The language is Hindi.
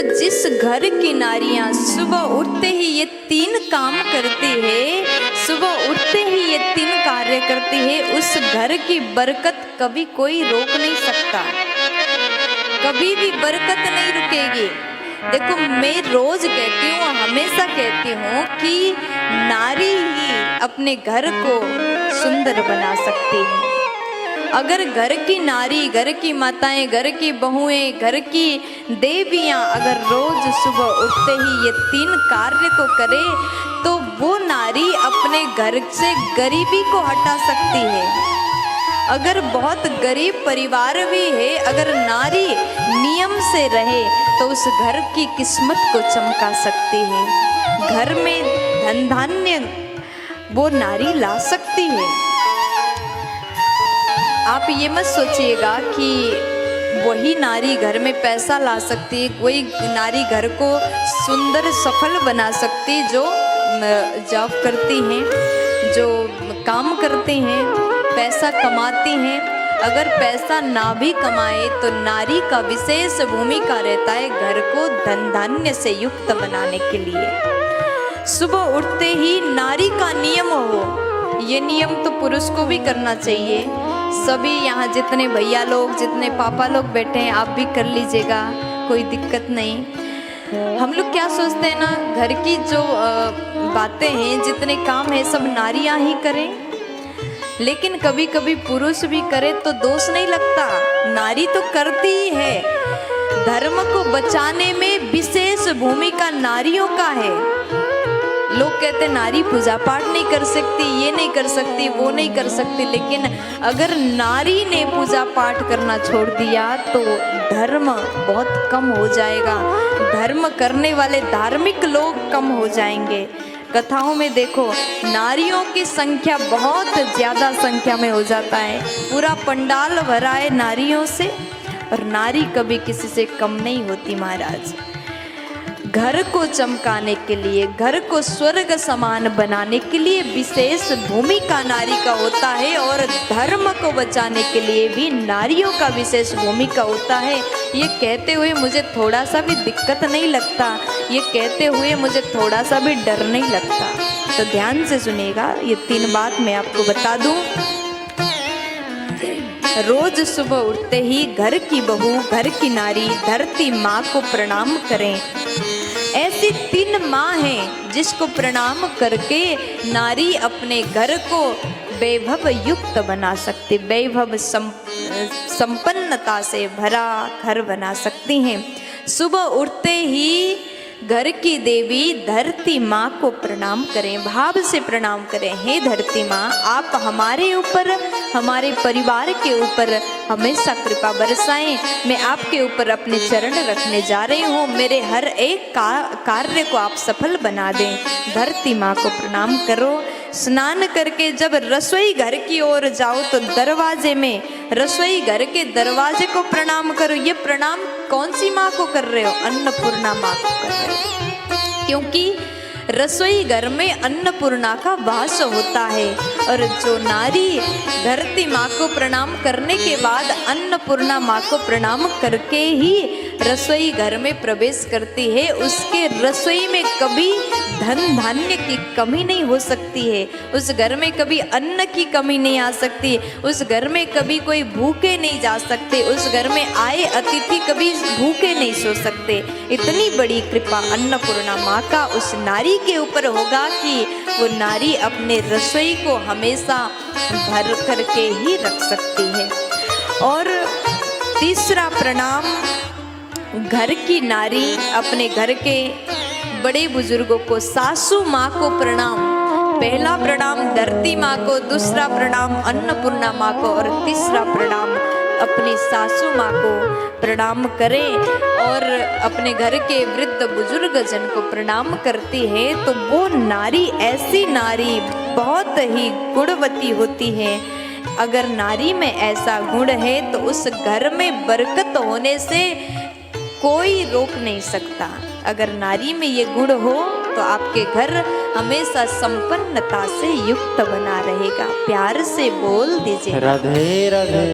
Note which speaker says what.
Speaker 1: जिस घर की नारियां सुबह उठते ही ये 3 काम करती है, सुबह उठते ही ये 3 कार्य करती है, उस घर की बरकत कभी कोई रोक नहीं सकता, कभी भी बरकत नहीं रुकेगी। देखो मैं रोज कहती हूँ, हमेशा कहती हूँ कि नारी ही अपने घर को सुंदर बना सकती है। अगर घर की नारी, घर की माताएं, घर की बहुएं, घर की देवियां अगर रोज सुबह उठते ही ये 3 कार्य को करे तो वो नारी अपने घर से गरीबी को हटा सकती है। अगर बहुत गरीब परिवार भी है, अगर नारी नियम से रहे तो उस घर की किस्मत को चमका सकती है। घर में धन धान्य वो नारी ला सकती है। आप ये मत सोचिएगा कि वही नारी घर में पैसा ला सकती है, वही नारी घर को सुंदर सफल बना सकती है जो जॉब करती हैं, जो काम करती हैं, पैसा कमाती हैं। अगर पैसा ना भी कमाए तो नारी का विशेष भूमिका रहता है घर को धन धान्य से युक्त बनाने के लिए। सुबह उठते ही नारी का नियम हो, ये नियम तो पुरुष को भी करना चाहिए। सभी यहाँ जितने भैया लोग, जितने पापा लोग बैठे हैं, आप भी कर लीजिएगा, कोई दिक्कत नहीं। हम लोग क्या सोचते हैं ना, घर की जो बातें हैं, जितने काम है सब नारियां ही करें, लेकिन कभी कभी पुरुष भी करे तो दोष नहीं लगता। नारी तो करती ही है। धर्म को बचाने में विशेष भूमिका नारियों का है। लोग कहते नारी पूजा पाठ नहीं कर सकती, ये नहीं कर सकती, वो नहीं कर सकती, लेकिन अगर नारी ने पूजा पाठ करना छोड़ दिया तो धर्म बहुत कम हो जाएगा। धर्म करने वाले धार्मिक लोग कम हो जाएंगे। कथाओं में देखो नारियों की संख्या बहुत ज्यादा संख्या में हो जाता है, पूरा पंडाल भरा है नारियों से, और नारी कभी किसी से कम नहीं होती महाराज। घर को चमकाने के लिए, घर को स्वर्ग समान बनाने के लिए विशेष भूमिका नारी का होता है, और धर्म को बचाने के लिए भी नारियों का विशेष भूमिका होता है। ये कहते हुए मुझे थोड़ा सा भी दिक्कत नहीं लगता, ये कहते हुए मुझे थोड़ा सा भी डर नहीं लगता। तो ध्यान से सुनिएगा, ये 3 बात मैं आपको बता दूं। रोज सुबह उठते ही घर की बहू, घर की नारी धरती माँ को प्रणाम करें। ऐसी 3 माँ हैं जिसको प्रणाम करके नारी अपने घर को वैभव युक्त बना सकती, वैभव संपन्नता से भरा घर बना सकती हैं। सुबह उठते ही घर की देवी धरती माँ को प्रणाम करें, भाव से प्रणाम करें। हे धरती माँ, आप हमारे ऊपर, हमारे परिवार के ऊपर हमेशा कृपा बरसाएं। मैं आपके ऊपर अपने चरण रखने जा रही हूँ, मेरे हर एक कार्य को आप सफल बना दें। धरती माँ को प्रणाम करो। स्नान करके जब रसोई घर की ओर जाओ तो दरवाजे में, रसोई घर के दरवाजे को प्रणाम करो। ये प्रणाम कौन सी माँ को कर रहे हो? अन्नपूर्णा माँ को कर रहे हो, क्योंकि रसोई घर में अन्नपूर्णा का वास होता है। और जो नारी धरती माँ को प्रणाम करने के बाद अन्नपूर्णा माँ को प्रणाम करके ही रसोई घर में प्रवेश करती है, उसके रसोई में कभी धन धान्य की कमी नहीं हो सकती है। उस घर में कभी अन्न की कमी नहीं आ सकती, उस घर में कभी कोई भूखे नहीं जा सकते, उस घर में आए अतिथि कभी भूखे नहीं सो सकते। इतनी बड़ी कृपा अन्नपूर्णा माँ का उस नारी के ऊपर होगा कि वो नारी अपने रसोई को हमेशा भर करके ही रख सकती है। और तीसरा प्रणाम, घर की नारी अपने घर के बड़े बुजुर्गों को, सासू माँ को प्रणाम। पहला प्रणाम धरती माँ को, दूसरा प्रणाम अन्नपूर्णा माँ को, और तीसरा प्रणाम अपनी सासू माँ को प्रणाम करें। और अपने घर के वृद्ध बुजुर्ग जन को प्रणाम करती है तो वो नारी, ऐसी नारी बहुत ही गुणवती होती है। अगर नारी में ऐसा गुण है तो उस घर में बरकत होने से कोई रोक नहीं सकता। अगर नारी में ये गुण हो तो आपके घर हमेशा संपन्नता से युक्त बना रहेगा। प्यार से बोल दीजिए राधे राधे।